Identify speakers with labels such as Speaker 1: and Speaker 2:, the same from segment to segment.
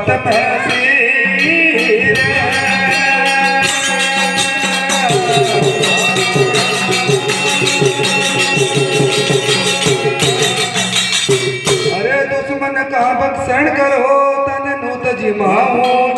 Speaker 1: पत में अरे दुश्मन का भक्षण करो तन नूत जिमाऊं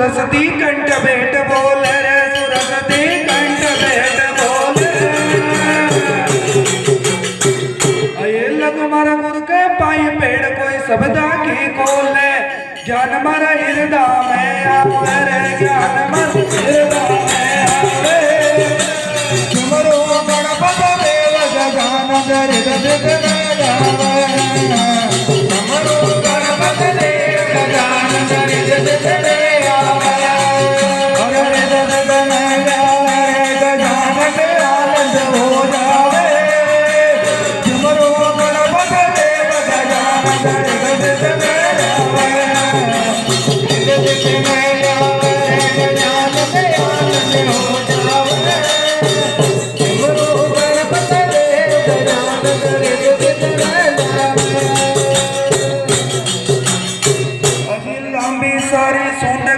Speaker 1: सुरसती कंठ भेट बोल रे सुरसती कंठ भेट बोल अये लग मारा गुरु के पाई पेड़ कोई शब्दा की खोल ज्ञान मारा हृदय में आवे रे ज्ञान मारा हृदय में आवे तुमरो गणपत देव गजानन हृदय गावे तुमरो गणपत देव गजानन हृदय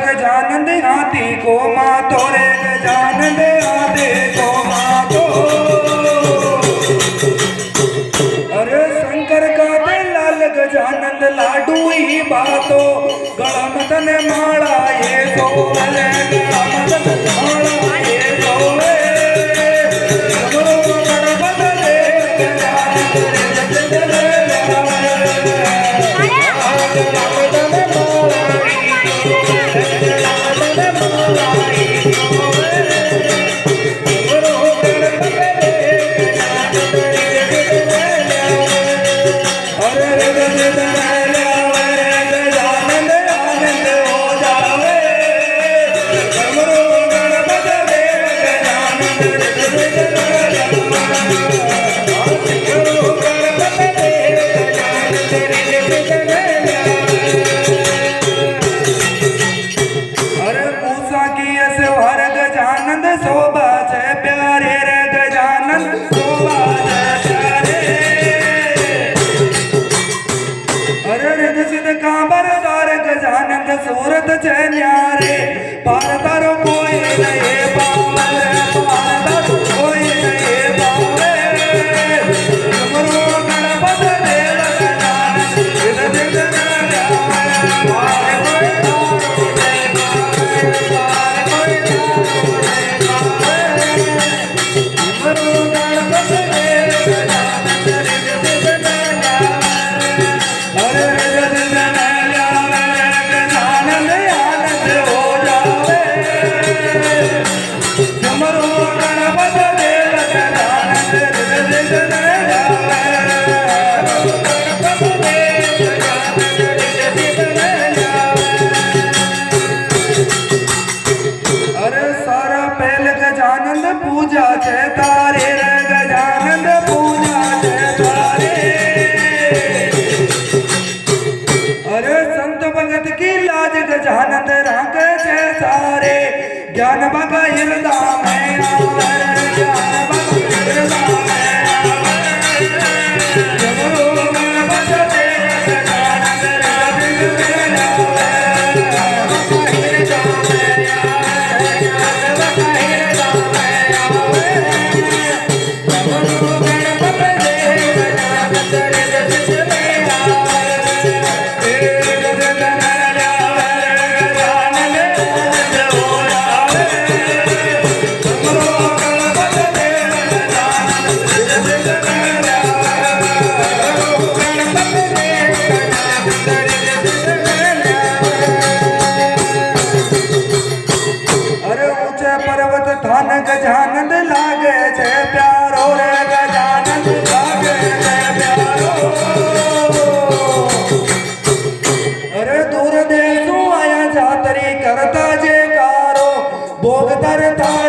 Speaker 1: गजानंद हाथी को मातो रे गजानंद हाथी को मातो अरे शंकर का दे लाल गजानंद लाडू ही बातो गला में तने माला ये सोले गला में तने माला ये सोले गुरु गणपत दे गजानंद शोभा से प्यारे रे गजानन शोभा से प्यारे अरे रिद सिद्ध कांबरदार गजानन सूरत से न्यारे पार तारो कोई नहीं पावे पार तारो कोई नहीं पावे गुरु गणपत देव गजानन रिद सिद्ध पूजा से तारे रे गजानंद पूजा से तारे अरे संत भगत की लाज गजानंद रंग से सारे ज्ञान बाबा हृदय में आवे ज्ञान बाबा हृदय में आवे गुरु गणपत देव गजानंद हृदय में आवे भोग तर थाळ